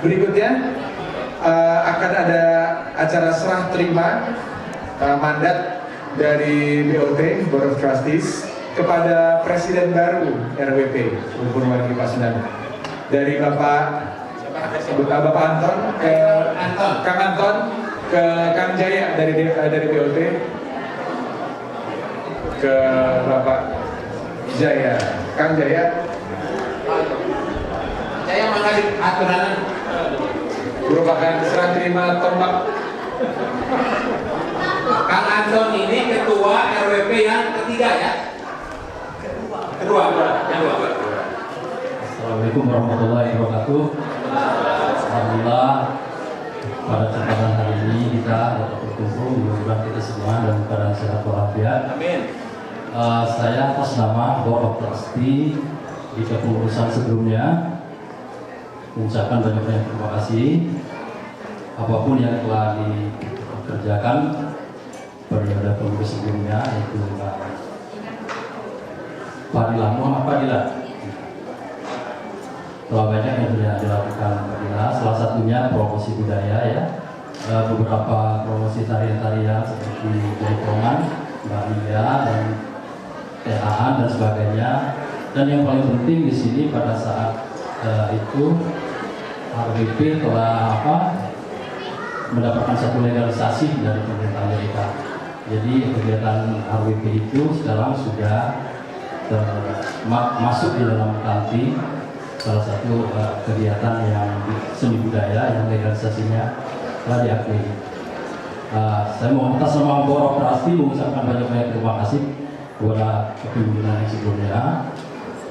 Berikutnya akan ada acara serah terima mandat dari BOT Board of Trustees kepada Presiden baru RWP Rumpun Wargi Pasundan, dari Bapak Anton ke Kang Anton ke Kang Jaya dari BOT ke Bapak Jaya. Kang Jaya. Saya mengalih aturan Merupakan serah terima tombak. Kang Anton ini ketua RWP yang ketiga ya? Kedua. Assalamualaikum warahmatullahi wabarakatuh. Alhamdulillah pada kesempatan hari ini kita dapat berkumpul, mudah-mudahan kita semua dalam keadaan sehat walafiat. Amin. Saya atas nama Board of Trustee di kepengurusan sebelumnya mengucapkan banyak-banyak terima kasih apapun yang telah dikerjakan periode pengurus sebelumnya, yaitu Fadilah Muhammad Fadilah. Telah banyak yang sudah dilakukan Fadilah, salah satunya promosi budaya ya, beberapa promosi tarian-tarian seperti jaipongan, Mbak Lia dan TAA dan sebagainya. Dan yang paling penting di sini pada saat itu RWP telah mendapatkan satu legalisasi dari pemerintah Amerika. Jadi kegiatan RWP itu sekarang sudah masuk di dalam kanti, salah satu kegiatan yang seni budaya yang legalisasinya telah diakui. Saya mau atas nama Board of Trustee mengucapkan banyak-banyak terima kasih kepada kepemimpinan yang sebelumnya,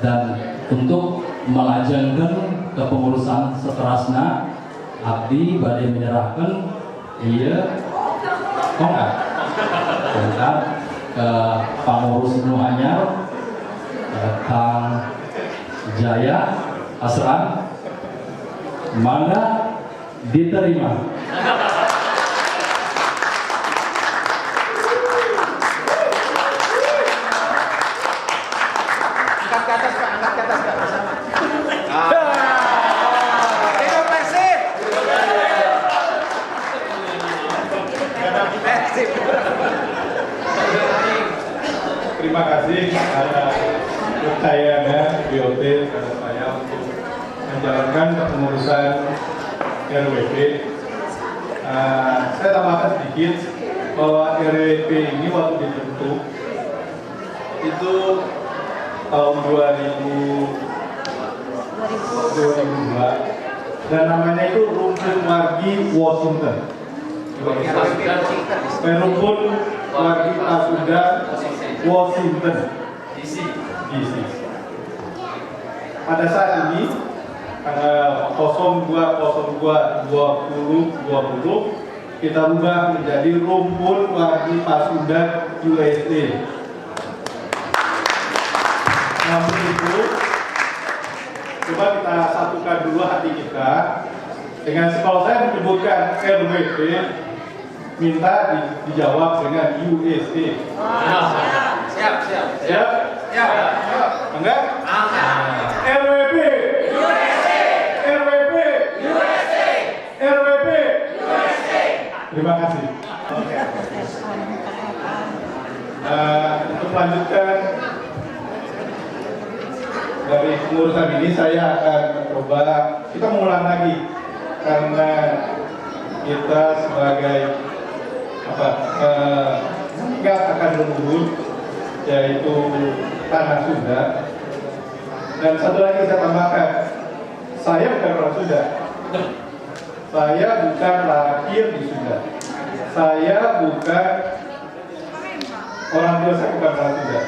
dan untuk melajengkan kepengurusan seterusnya abdi badai menyerahkan tongkat ke pengurus nu anyar Kang Jaya Asran, mangga diterima. Angkat ke atas Pak, bersama. Terima kasih atas kepercayaannya BOT kepada saya untuk menjalankan kepengurusan RWP. Saya tambahkan sedikit bahwa RWP ini waktu dibentuk itu tahun 2002 dan namanya itu Rumpun Wargi Washington. Rumpun Wargi Pasundan Washington DC. Pada saat ini tanggal 02/02/2020 kita ubah menjadi Rumpun Wargi Pasundan USA. Namun itu, coba kita satukan dulu hati kita dengan, kalau saya menyebutkan RWP, minta dijawab dengan USA. Siap. Enggak? RWP USA. RWP USA. RWP. USA. Terima kasih. Untuk melanjutkan dari pengurusan ini, saya akan coba kita mengulang lagi karena kita sebagai nggak akan leluhur, yaitu tanah Sunda. Dan satu lagi saya tambahkan, saya bukan orang Sunda, saya bukan lahir di Sunda, saya bukan orang tua saya bukan orang Sunda.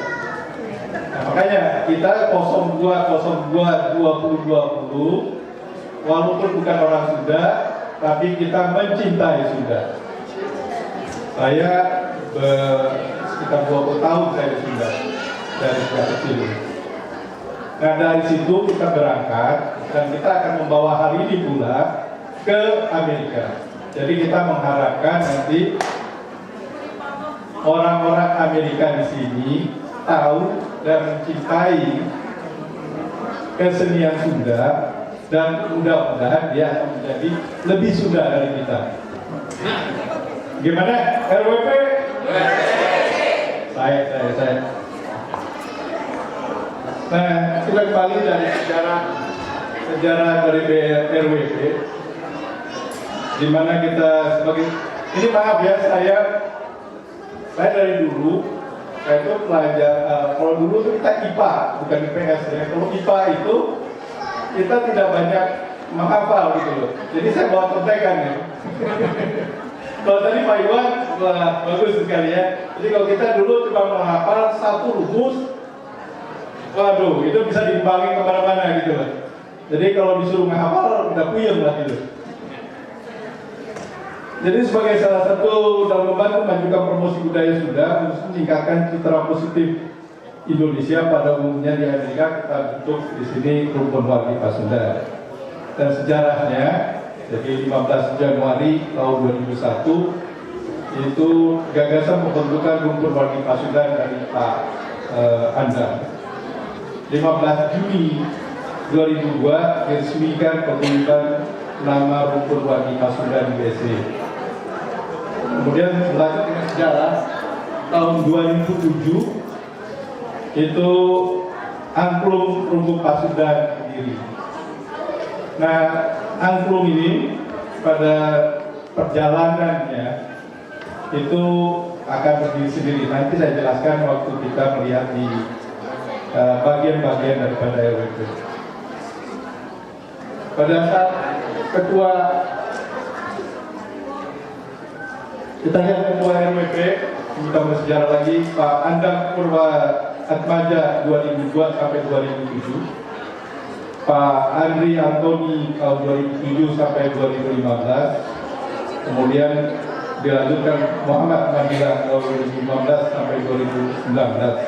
Nah, makanya kita 02/02/2020 walaupun bukan orang Sunda, tapi kita mencintai Sunda. Saya sekitar 20 tahun saya di Sunda dari sejak kecil. Nah, dari situ kita berangkat dan kita akan membawa hal ini pula ke Amerika. Jadi kita mengharapkan nanti orang-orang Amerika di sini tahu dan mencintai kesenian Sunda dan mudah-mudahan dia akan menjadi lebih Sunda dari kita. Gimana RWP? Saya. Nah, kita kembali dari sejarah dari RWP, di mana kita sebagai ini maaf ya saya dari dulu saya itu pelajar kalau dulu itu kita IPA bukan IPS ya. Kalau IPA itu kita tidak banyak menghafal gitu loh. Jadi saya bawa contekan ya. Kalau tadi Pak Iwan wah, bagus sekali ya. Jadi kalau kita dulu cuma menghafal satu rumus, waduh itu bisa dikembangin kemana-mana gitu loh. Jadi kalau disuruh menghafal udah puyeng lah gitu. Jadi sebagai salah satu dalam membantu memajukan promosi budaya Sunda untuk meningkatkan citra positif Indonesia pada umumnya di Amerika, kita bentuk di sini Rumpun Wargi Pasundan. Dan sejarahnya, jadi 15 Januari tahun 2001 itu gagasan pembentukan Rumpun Wargi Pasundan dari Pak Andang. 15 Juni 2002 diresmikan pembentukan nama Rumpun Wargi Pasundan BSD. Kemudian berlanjut dengan sejarah tahun 2007 itu angklung Rumpun Pasundan sendiri. Nah, angklung ini pada perjalanannya itu akan berdiri sendiri. Nanti saya jelaskan waktu kita melihat di bagian-bagian daripada RWP. Pada saat kita lihat ketua RWP, kita bersejarah lagi Pak Andang Purwa Atmaja 2002 sampai 2007, Pak Andri Antoni tahun 2007 sampai 2015, kemudian dilanjutkan Muhammad Madila tahun 2015 sampai 2019,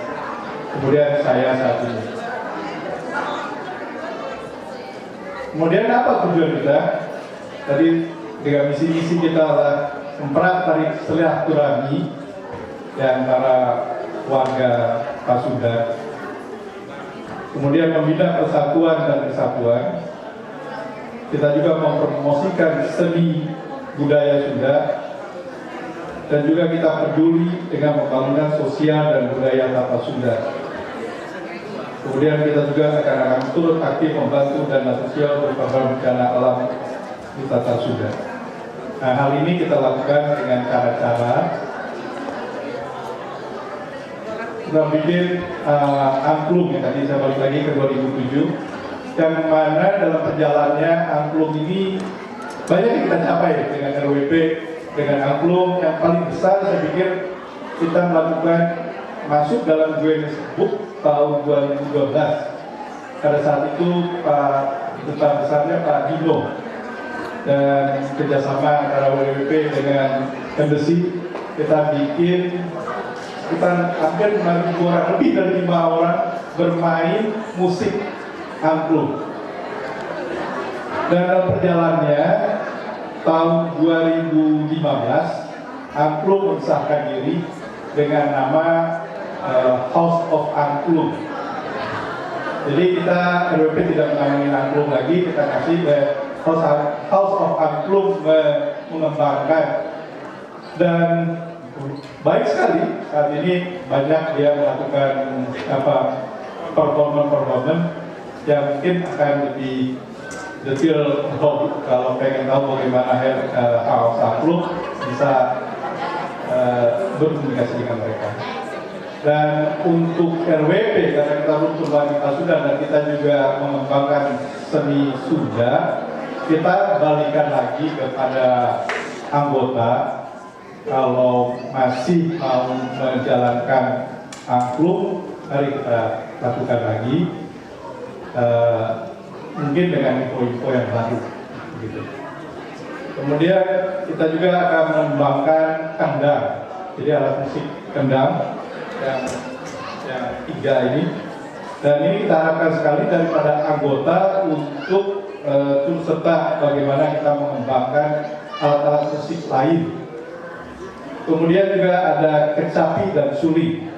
kemudian saya saat ini. Kemudian apa tujuan kita? Tadi dengan misi-misi kita adalah mempererat tali silaturahmi antara warga Pasundan, kemudian membina persatuan dan kesatuan. Kita juga mempromosikan seni budaya Sunda, dan juga kita peduli dengan pembangunan sosial dan budaya Tata Sunda. Kemudian kita juga akan turut aktif membantu dana sosial berupa bencana alam di Tata Sunda. Nah, hal ini kita lakukan dengan cara-cara kita bikin angklung yang tadi saya balik lagi ke 2007, yang mana dalam perjalanannya angklung ini banyak yang kita capai dengan RWP, dengan angklung yang paling besar saya pikir kita melakukan masuk dalam Guinness Book tahun 2012. Pada saat itu Pak Duta Besarnya Pak Dino dan kerjasama antara WWP dengan Embassy kita bikin kita hampir 5.000 orang, lebih dari 5 orang bermain musik angklung. Dan dalam perjalanannya tahun 2015 angklung mensahkan diri dengan nama House of Angklung. Jadi kita RWP tidak menamai angklung lagi, kita kasih House of Angklung mengembangkan. Dan baik sekali saat ini banyak dia melakukan performance yang mungkin akan lebih detail kalau pengen tahu bagaimana House Angklung bisa berkomunikasi dengan mereka. Dan untuk RWP, karena kita Rumpun Wargi Pasundan dan kita juga mengembangkan seni Sunda, kita balikan lagi kepada anggota kalau masih mau menjalankan angklung, mari kita lakukan lagi mungkin dengan info-info yang baru gitu. Kemudian kita juga akan mengembangkan kendang, jadi alat musik kendang yang 3 ini, dan ini kita harapkan sekali daripada anggota untuk turut serta bagaimana kita mengembangkan alat-alat musik lain. Kemudian juga ada kecapi dan suling.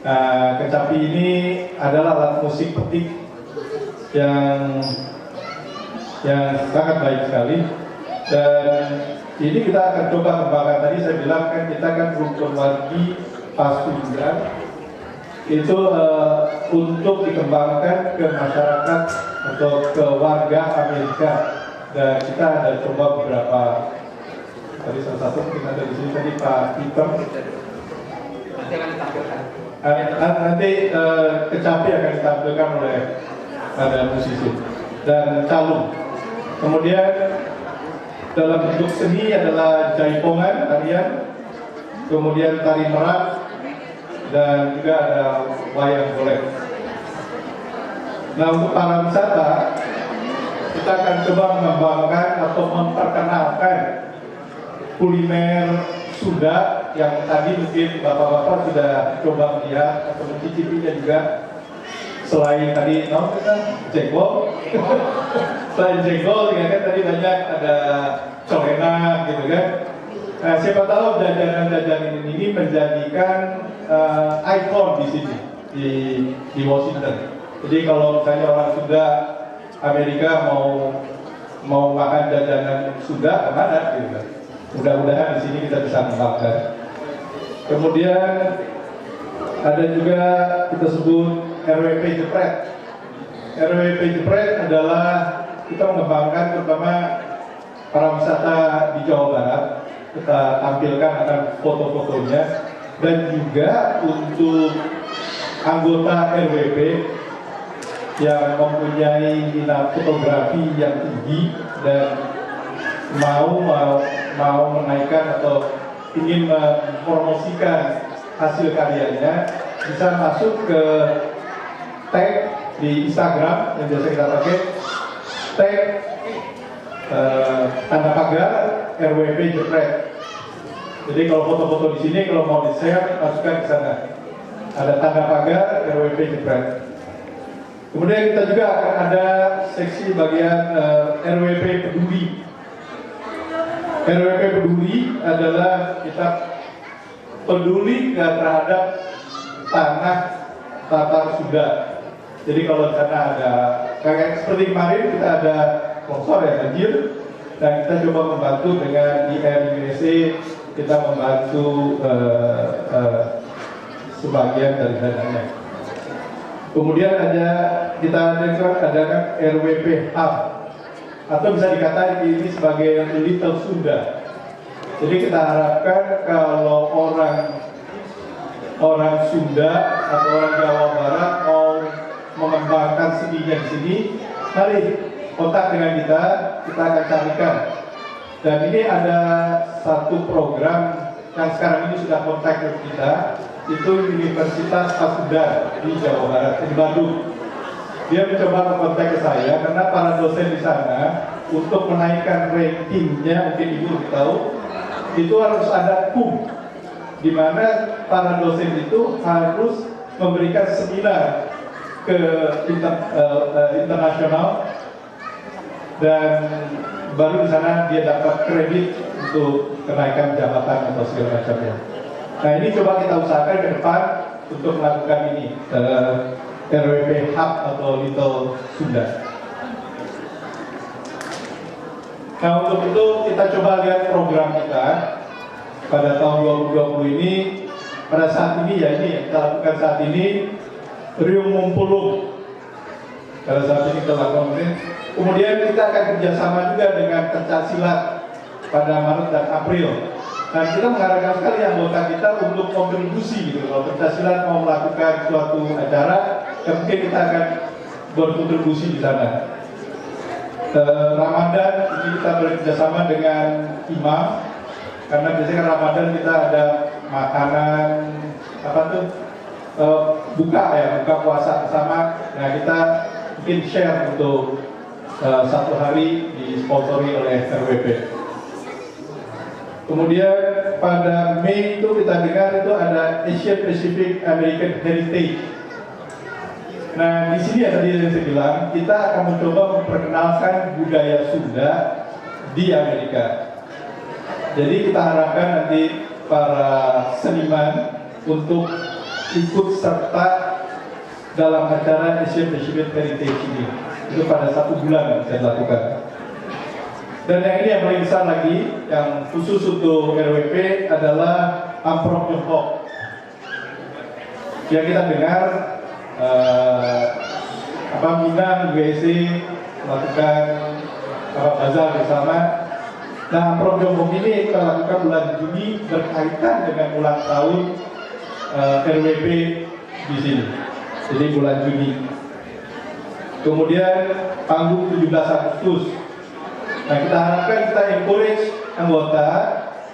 Nah, kecapi ini adalah alat musik petik yang yang sangat baik sekali. Dan ini kita akan coba kembangkan. Tadi saya bilang kan kita kan rukun wargi Pasundan itu untuk dikembangkan ke masyarakat atau ke warga Amerika. Dan kita ada coba beberapa, tadi salah satu mungkin ada di sini tadi Pak Peter. Nanti akan ditampilkan. Nanti kecapi akan ditampilkan oleh ada musisi dan calung. Kemudian dalam bentuk seni adalah jaipongan tarian, kemudian tari merak, dan juga ada wayang golek. Nah, untuk para wisata kita akan coba mengembangkan atau memperkenalkan kuliner Sunda yang tadi mungkin bapak-bapak sudah coba melihat atau mencicipinya juga. Selain tadi jengkol, selain jengkol ya kan tadi banyak ada colenak gitu kan. Nah, siapa tahu jajanan-jajanan ini menjadikan ikon di sini di Washington. Jadi kalau misalnya orang Sunda Amerika mau makan jajanan Sunda kemana gitu kan. Mudah-mudahan di sini kita bisa mengembangkan. Kemudian ada juga kita sebut RWP Jepret. RWP Jepret adalah kita mengembangkan terutama para wisata di Jawa Barat. Kita tampilkan akan foto-fotonya dan juga untuk anggota RWP yang mempunyai minat fotografi yang tinggi dan mau menaikkan atau ingin mempromosikan hasil karyanya bisa masuk ke tag di Instagram yang biasa kita pakai, tag tanda pagar RWP Jepret. Jadi kalau foto-foto di sini kalau mau di-share masukkan ke sana. Ada tanda pagar RWP Jepret. Kemudian kita juga akan ada seksi bagian RWP Peduli. RWP Peduli adalah kita peduli terhadap tanah Tatar Sunda. Jadi kalau di sana ada kayak seperti kemarin kita ada longsor ya, banjir, dan kita coba membantu dengan IRUC, kita membantu sebagian dari dananya. Kemudian kita adakan RWP Hub, atau bisa dikatakan ini sebagai Little Sunda. Jadi kita harapkan kalau orang Sunda atau orang Jawa Barat mau mengembangkan seninya di sini, mari kontak dengan kita akan carikan. Dan ini ada satu program yang sekarang ini sudah kontak dengan kita, itu Universitas Pasundan di Jawa Barat, di Bandung. Dia mencoba kontak ke saya karena para dosen di sana untuk menaikkan rankingnya, mungkin ibu tahu, itu harus ada PUM, di mana para dosen itu harus memberikan seminar ke internasional dan baru di sana dia dapat kredit untuk kenaikan jabatan atau segala macamnya. Nah, ini coba kita usahakan ke depan untuk melakukan ini RWP Hub atau Little Sunda. Nah, untuk itu kita coba lihat program kita pada tahun 2020 ini. Pada saat ini ya, ini yang kita lakukan saat ini Riung Mumpulung. Pada saat ini kita lakukan ini. Kemudian kita akan kerjasama juga dengan Pencak Silat pada Maret dan April. Dan kita mengharapkan sekali anggota kita untuk kontribusi gitu. Kalau Pencak Silat mau melakukan suatu acara, ya mungkin kita akan berkontribusi di sana. Ramadan ini kita bekerjasama dengan imam, karena biasanya Ramadan kita ada makanan buka puasa bersama. Nah, kita mungkin share untuk satu hari disponsori oleh RWP. Kemudian pada Mei itu kita dengar itu ada Asian Pacific American Heritage. Nah, di sini ada yang saya bilang, kita akan mencoba memperkenalkan budaya Sunda di Amerika. Jadi kita harapkan nanti para seniman untuk ikut serta dalam acara Asian Pacific Heritage ini. Itu pada 1 bulan bisa dilakukan. Dan yang ini yang paling besar lagi, yang khusus untuk RWP adalah Amprok Tiongkok. Yang kita dengar Minang, WSC melakukan bazar bersama. Nah, Amprok Tiongkok ini kita lakukan bulan Juni berkaitan dengan ulang tahun RWP di sini. Jadi bulan Juni. Kemudian panggung 17 Agustus. Nah, kita harapkan kita encourage anggota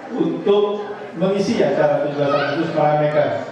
untuk mengisi acara 17 Agustus meramaikan.